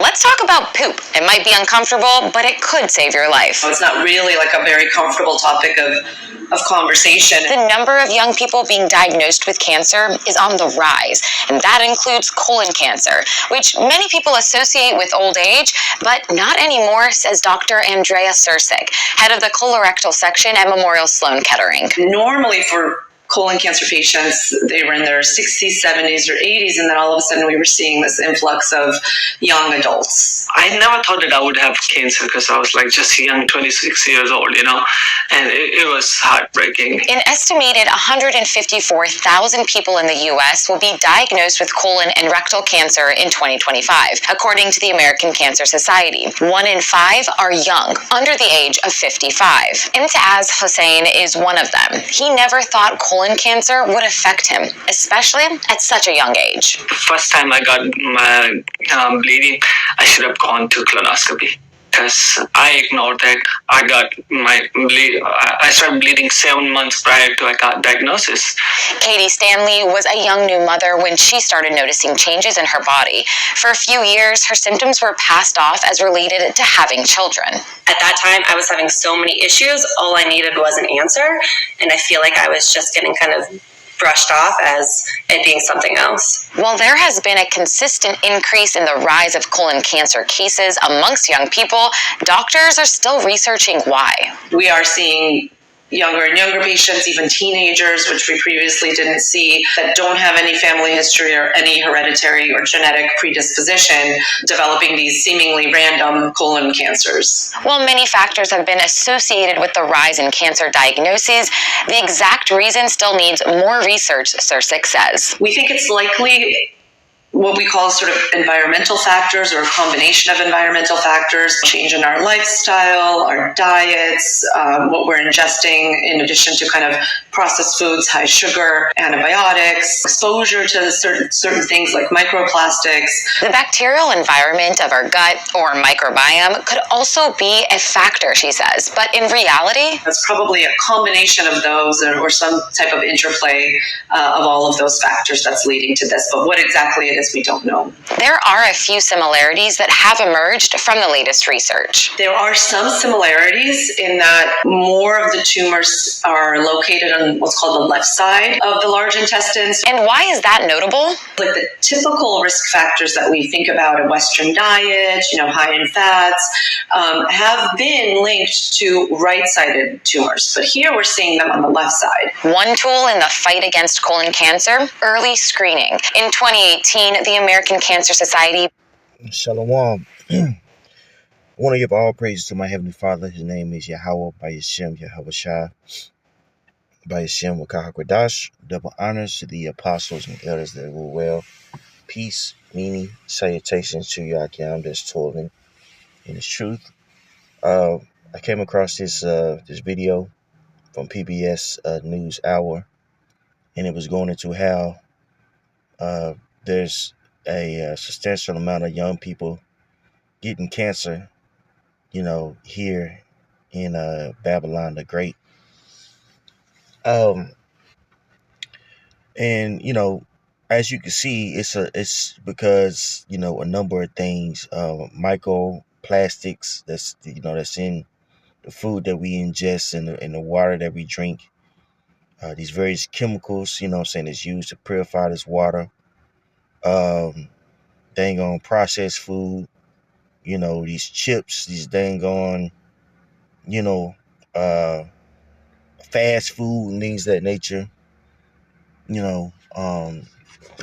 Let's talk about poop. It might be uncomfortable, but it could save your life. It's not really like a very comfortable topic of conversation. The number of young people being diagnosed with cancer is on the rise, and that includes colon cancer, which many people associate with old age, but not anymore, says Dr. Andrea Sircik, head of the colorectal section at Memorial Sloan Kettering. Normally for colon cancer patients, they were in their 60s, 70s, or 80s, and then all of a sudden we were seeing this influx of young adults. I never thought that I would have cancer because I was like just young, 26 years old, and it was heartbreaking. An estimated 154,000 people in the U.S. will be diagnosed with colon and rectal cancer in 2025, according to the American Cancer Society. 1 in 5 are young, under the age of 55. Imtiaz Hussain is one of them. He never thought colon cancer would affect him, especially at such a young age. The first time I got my bleeding, I should have gone to colonoscopy because I ignored that. I started bleeding 7 months prior to I got diagnosis. Katie Stanley was a young new mother when she started noticing changes in her body. For a few years, her symptoms were passed off as related to having children. At that time, I was having so many issues. All I needed was an answer, and I feel like I was just getting kind of brushed off as it being something else. While there has been a consistent increase in the rise of colon cancer cases amongst young people, doctors are still researching why. We are seeing younger and younger patients, even teenagers, which we previously didn't see, that don't have any family history or any hereditary or genetic predisposition, developing these seemingly random colon cancers. While many factors have been associated with the rise in cancer diagnoses, the exact reason still needs more research, Sircik says. We think it's likely what we call sort of environmental factors, or a combination of environmental factors, change in our lifestyle, our diets, what we're ingesting in addition to kind of processed foods, high sugar, antibiotics, exposure to certain things like microplastics. The bacterial environment of our gut or microbiome could also be a factor, she says, but in reality, it's probably a combination of those or some type of interplay of all of those factors that's leading to this, but what exactly it is, we don't know. There are a few similarities that have emerged from the latest research. There are some similarities in that more of the tumors are located on what's called the left side of the large intestines. And why is that notable? Like the typical risk factors that we think about, a Western diet, high in fats, have been linked to right-sided tumors. But here we're seeing them on the left side. One tool in the fight against colon cancer, early screening. In 2018, the American Cancer Society. Shalom. I want to give all praises to my Heavenly Father. His name is Yahweh by Yashem, Yahweh Shai, by Yashem Wakahakwadash. Double honors to the apostles and elders that rule well. Peace, meaning, salutations to Yakim that's toiling in the truth. I came across this video from PBS News Hour, and it was going into how there's a substantial amount of young people getting cancer, here in Babylon the Great. And as you can see, it's because a number of things, microplastics that's in the food that we ingest and the water that we drink. These various chemicals, that's used to purify this water. Dang on processed food, these chips, these dang on, fast food and things of that nature, and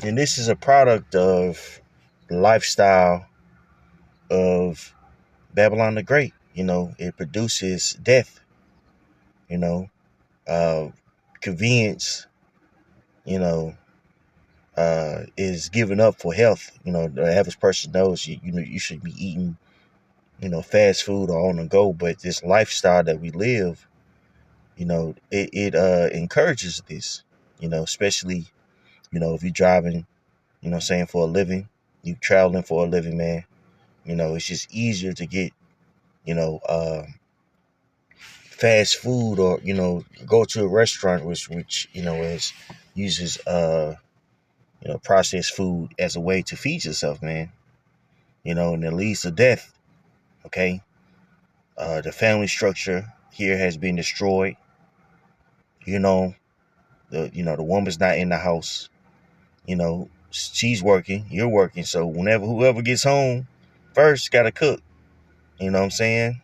this is a product of the lifestyle of Babylon the Great. It produces death, convenience, is given up for health. The average person knows you should be eating, fast food or on the go, but this lifestyle that we live, it encourages this, especially, if you're driving, for a living, you traveling for a living, man, it's just easier to get, fast food or, go to a restaurant, which uses, processed food as a way to feed yourself, man. and it leads to death. Okay, the family structure here has been destroyed. You know, the woman's not in the house. She's working, you're working, so whoever gets home first got to cook. You know what I'm saying?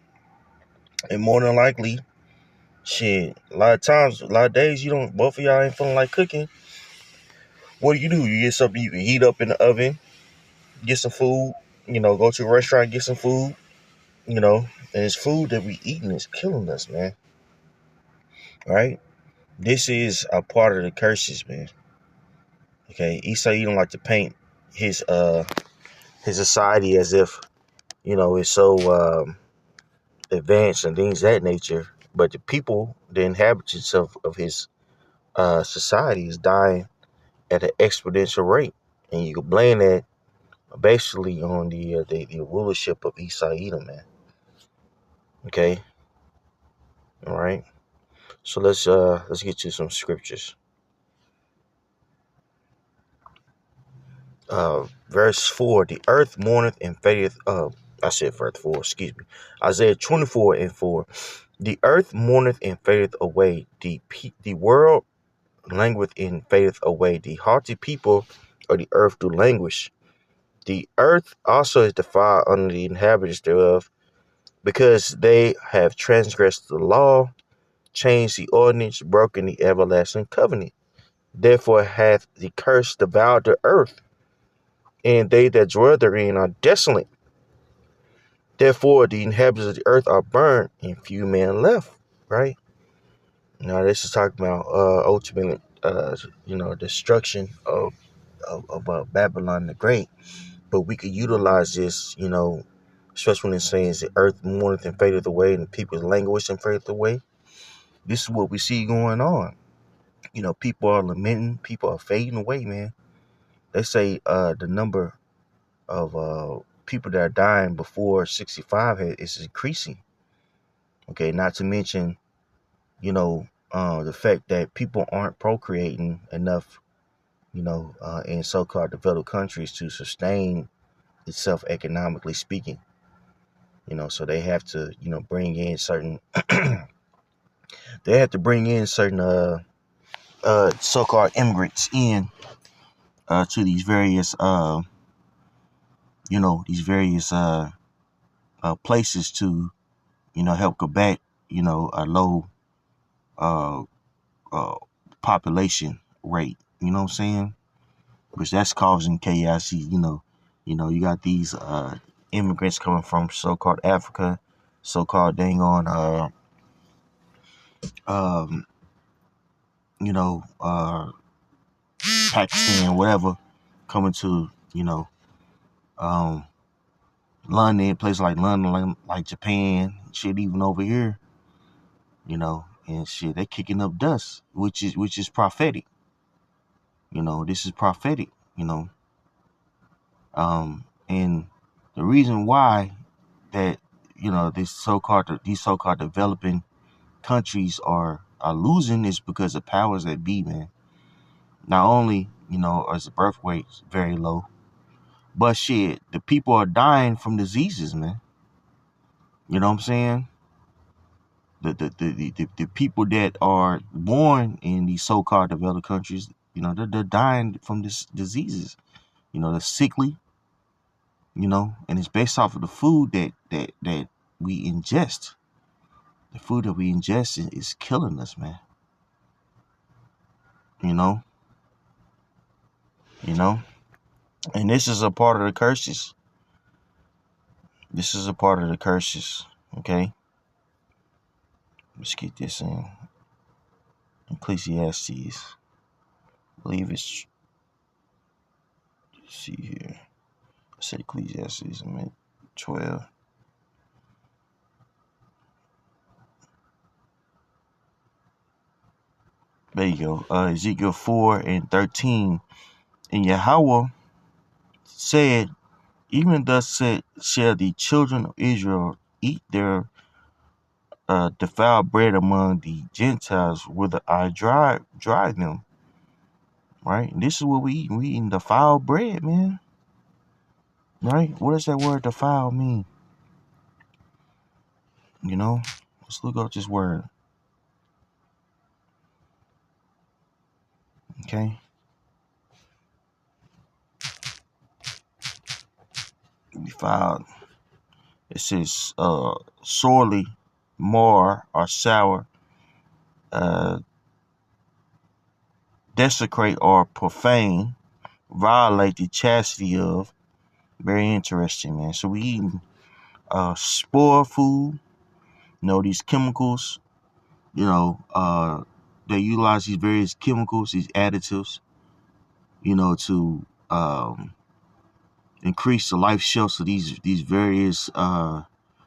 And more than likely, shit, a lot of times, a lot of days, both of y'all ain't feeling like cooking. What do? You get something you can heat up in the oven, get some food, go to a restaurant, get some food, and this food that we eating is killing us, man. Right? This is a part of the curses, man. Okay, Esau, you don't like to paint his society as if, it's so advanced and things of that nature, but the people, the inhabitants of his society is dying at an exponential rate, and you can blame that basically on the rulership of Esau Edom, man. Okay, all right. So let's get to some scriptures. Verse 4: The earth mourneth and fadeth. I said verse 4. Excuse me. Isaiah 24:4: The earth mourneth and fadeth away. The world langueth and fadeth away. The haughty people of the earth do languish. The earth also is defiled under the inhabitants thereof, because they have transgressed the law, changed the ordinance, broken the everlasting covenant. Therefore hath the curse devoured the earth, and they that dwell therein are desolate. Therefore the inhabitants of the earth are burned, and few men left. Right? Now this is talking about ultimately, destruction of Babylon the Great. But we could utilize this, especially when it says the earth mourneth and fadeth away, and the people languish and fadeth away. This is what we see going on. People are lamenting, people are fading away, man. They say the number of people that are dying before 65 is increasing. Okay, not to mention, the fact that people aren't procreating enough, in so-called developed countries to sustain itself economically speaking. So they have to, bring in certain, so-called immigrants in to these various, places to, help combat, a low uh, uh, population rate. You know what I'm saying? Which that's causing chaos. You got these immigrants coming from so-called Africa, so-called dang on, um, Pakistan, whatever, coming to, London, places like London, like Japan, shit, even over here, and shit, they kicking up dust, which is prophetic. This is prophetic, and the reason why that, these so-called developing countries are losing is because of powers that be, man. Not only, is the birth rate very low, but shit, the people are dying from diseases, man. You know what I'm saying? The people that are born in these so-called developed countries, they're dying from this diseases. They're sickly, and it's based off of the food that we ingest. The food that we ingest is killing us, man. You know, and this is a part of the curses. This is a part of the curses. Okay, let's get this in Ecclesiastes. I believe it's. Let's see here. I said Ecclesiastes. I meant 12. There you go. Ezekiel 4:13. And Yahweh said, even thus shall the children of Israel eat their defiled bread among the Gentiles, whither I drive them. Right? And this is what we eat. We eating defiled bread, man. Right? What does that word defile mean? You know? Let's look up this word. Okay? Defiled. It says sorely, mar, or sour, uh, desecrate or profane, violate the chastity of. Very interesting, man. So we eating spore food, these chemicals, they utilize these various chemicals, these additives, to increase the life shelves of these various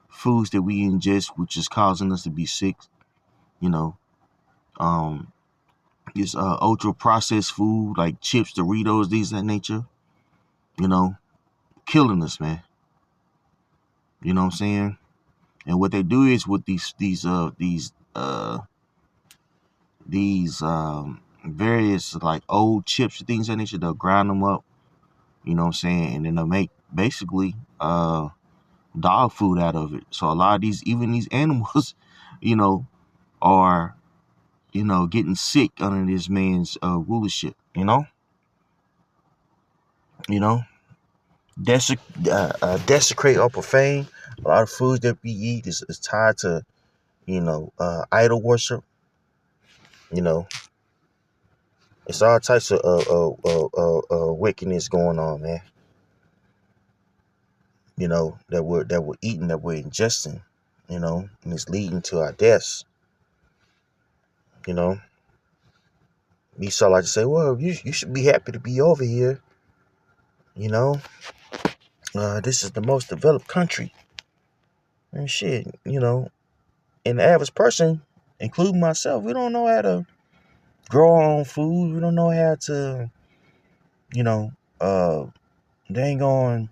foods that we ingest, which is causing us to be sick. You know, um, this ultra processed food like chips, Doritos, these of that nature. You know, killing us, man. You know what I'm saying? And what they do is with these various like old chips and things of that nature, they'll grind them up. You know what I'm saying? And then they'll make basically dog food out of it. So a lot of even these animals, you know, are getting sick under this man's rulership. You know, desecrate or profane. A lot of foods that we eat is tied to idol worship. You know, it's all types of wickedness going on, man. That we're eating, that we're ingesting. And it's leading to our deaths. You know, Esau like to say, well, you should be happy to be over here. You know, this is the most developed country. And shit, and the average person, including myself, we don't know how to grow our own food. We don't know how to, you know, uh, dang on,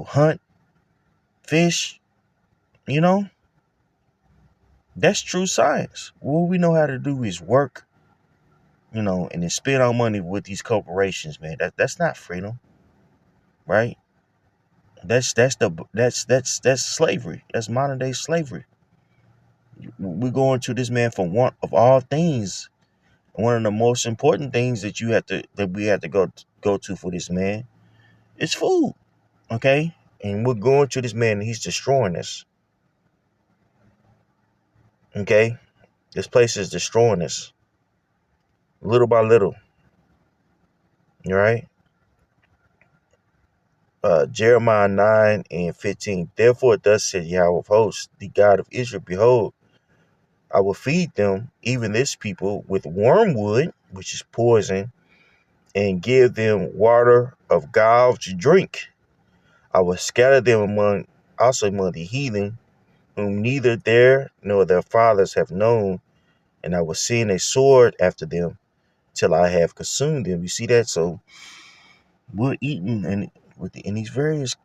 hunt, fish, you know. That's true science. What we know how to do is work, and then spend our money with these corporations, man. That's not freedom, right? That's slavery. That's modern day slavery. We're going to this man for want of all things. One of the most important things that we have to go to for this man is food. Okay? And we're going to this man and he's destroying us. Okay? This place is destroying us. Little by little. All right? Jeremiah 9:15. Therefore thus said Yahweh of hosts, the God of Israel, behold, I will feed them, even this people, with wormwood, which is poison, and give them water of gall to drink. I will scatter them among the heathen, whom neither their nor their fathers have known, and I will send a sword after them till I have consumed them. You see that? So we're eating, and in these various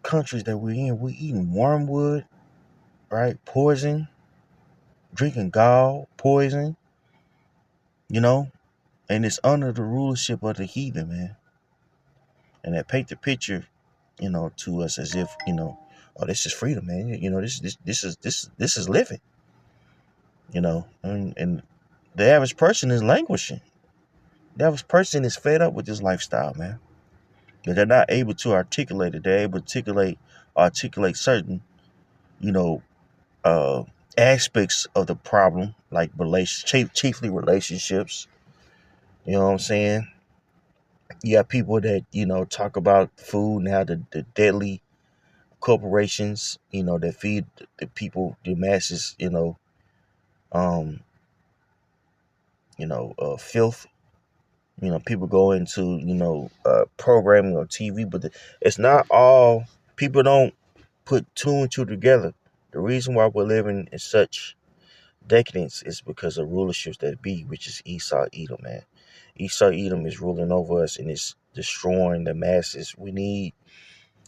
countries that we're in, we're eating wormwood, right? Poison, drinking gall, poison, and it's under the rulership of the heathen, man. And that paint the picture, to us as if, oh, this is freedom, man. This is living, and the average person is languishing. The average person is fed up with this lifestyle, man. They're not able to articulate it. They're able to articulate certain, you know, aspects of the problem, like chiefly relationships. You know what I'm saying? You have people that, talk about food and how the deadly corporations, that feed the people, the masses, um, filth. People go into, programming on TV, but it's not all. People don't put two and two together. The reason why we're living in such decadence is because of rulerships that be, which is Esau Edom, man. Esau Edom is ruling over us and it's destroying the masses. We need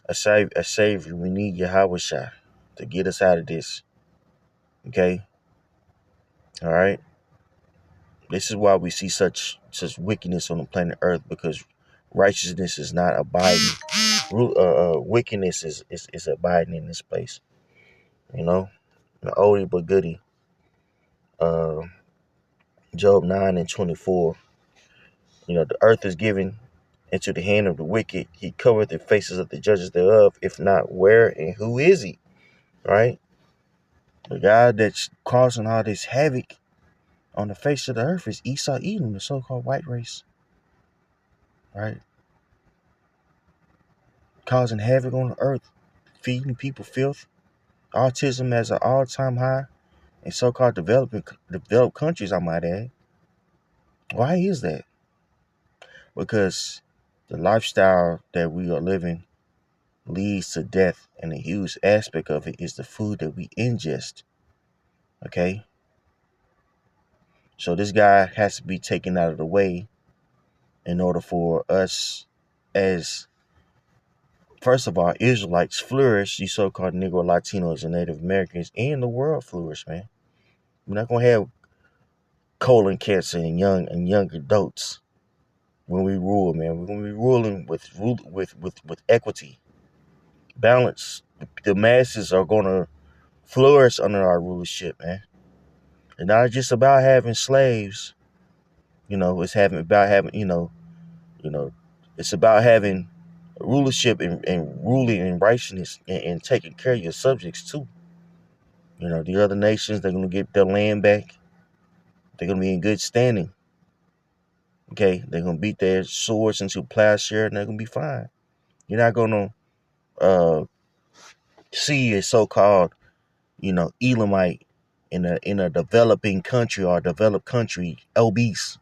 a savior. We need Yahweh Shah to get us out of this. Okay? All right? This is why we see such wickedness on the planet Earth, because righteousness is not abiding. Wickedness is abiding in this place. You know, the oldie but goodie. Uh, Job 9:24. The earth is given into the hand of the wicked. He covereth the faces of the judges thereof. If not, where and who is he? Right? The guy that's causing all this havoc on the face of the earth is Esau Edom, the so-called white race. Right? Causing havoc on the earth, feeding people filth. Autism as an all-time high in so-called developed countries, I might add. Why is that? Because the lifestyle that we are living leads to death, and a huge aspect of it is the food that we ingest. Okay? So this guy has to be taken out of the way in order for us as, first of all, Israelites flourish, these so-called Negro Latinos and Native Americans, and the world flourish, man. We're not gonna have colon cancer in young adults when we rule, man. We're gonna be ruling with equity, balance. The masses are gonna flourish under our rulership, man. It's not just about having slaves, it's about having, it's about having rulership and ruling and righteousness and taking care of your subjects too. The other nations, they're gonna get their land back. They're gonna be in good standing. Okay, they're gonna beat their swords into plowshare and they're gonna be fine. You're not gonna uh, see a so-called, Elamite in a developing country or developed country obese,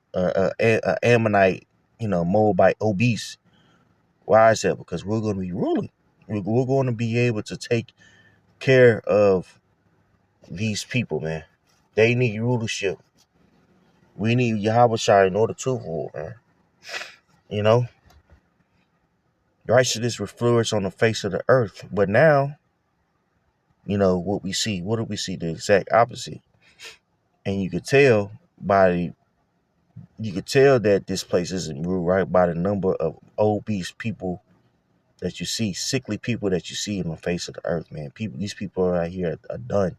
Ammonite, Moabite obese. Why is that? Because we're going to be ruling. We're going to be able to take care of these people, man. They need rulership. We need Yahweh Shai in order to rule, man. Righteousness will flourish on the face of the earth. But now, what we see. What do we see? The exact opposite. And you could tell that this place isn't ruled right by the number of obese people that you see, sickly people that you see on the face of the earth, man. These people out here are done.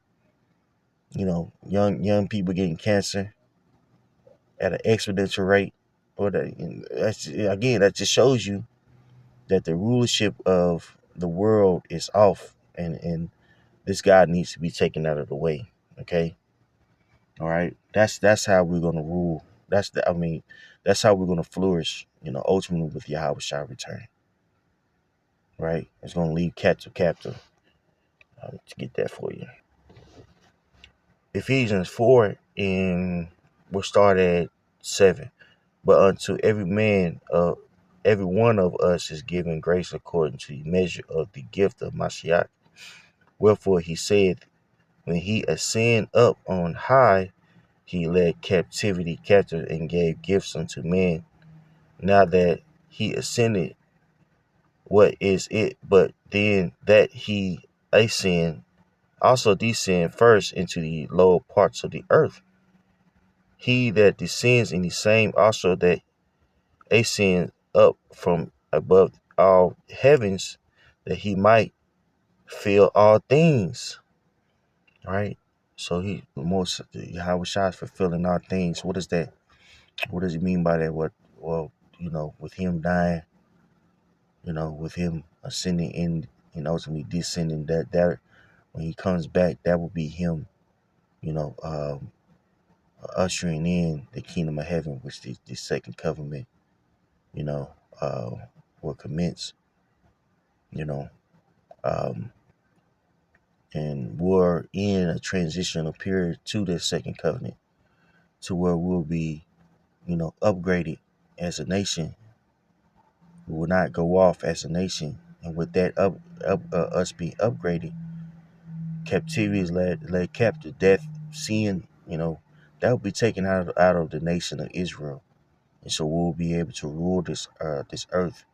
Young people getting cancer at an exponential rate. That just shows you that the rulership of the world is off, and this guy needs to be taken out of the way. Okay, all right. That's how we're gonna rule. That's how we're gonna flourish. Ultimately with Yahweh shall return. Right, it's gonna leave captive. To get that for you. Ephesians 4, and we'll start at 7. But unto every one of us is given grace according to the measure of the gift of Mashiach. Wherefore he said, when he ascended up on high, he led captivity captive and gave gifts unto men. Now that he ascended, what is it but then that he ascended, also descend first into the lower parts of the earth? He that descends in the same also that ascends up from above all heavens, that he might fill all things. Right? So Yahweh Shai is fulfilling all things. What is that? What does he mean by that? Well, with him dying, with him ascending in and ultimately descending, that when he comes back, that will be him, ushering in the kingdom of heaven, which the second covenant, will commence, um, and we're in a transitional period to the second covenant, to where we'll be, upgraded as a nation. We will not go off as a nation, and with that us being upgraded, captivity is led captive, death, sin, that will be taken out of the nation of Israel. And so we'll be able to rule this earth,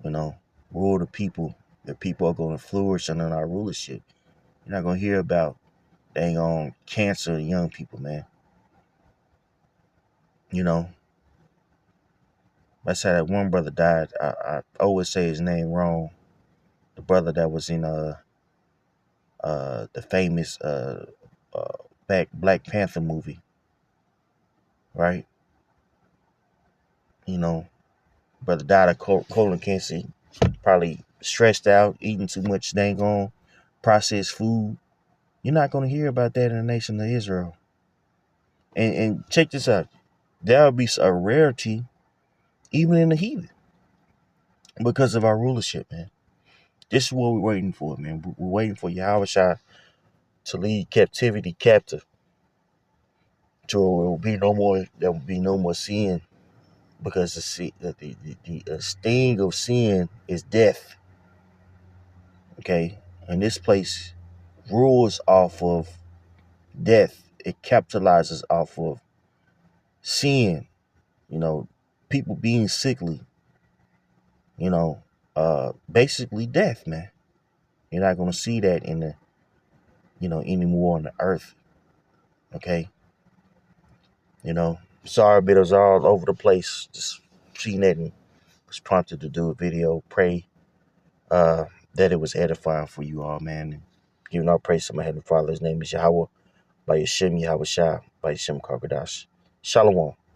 rule the people. The people are going to flourish under our rulership. You're not going to hear about dang on cancer in young people, man. I said that one brother died. I always say his name wrong. The brother that was in the famous Black Panther movie, right? You know, brother died of colon cancer. Probably stressed out, eating too much dang on processed food. You're not going to hear about that in the nation of Israel. And check this out. There'll be a rarity even in the heathen because of our rulership, man. This is what we're waiting for, man. We're waiting for Yahushua to lead captivity captive. So there will be no more sin, because the sting of sin is death. Okay, and this place rules off of death. It capitalizes off of sin. You know, people being sickly. You know, basically death, man. You're not gonna see that in the, anymore on the earth. Okay, sorry, but it was all over the place. Just seeing that and was prompted to do a video. Pray that it was edifying for you all, man. And giving all praise to my Heavenly Father. His name is Yahweh, by Yashem Yahweh Shah, by Yashem Karkadash. Shalom.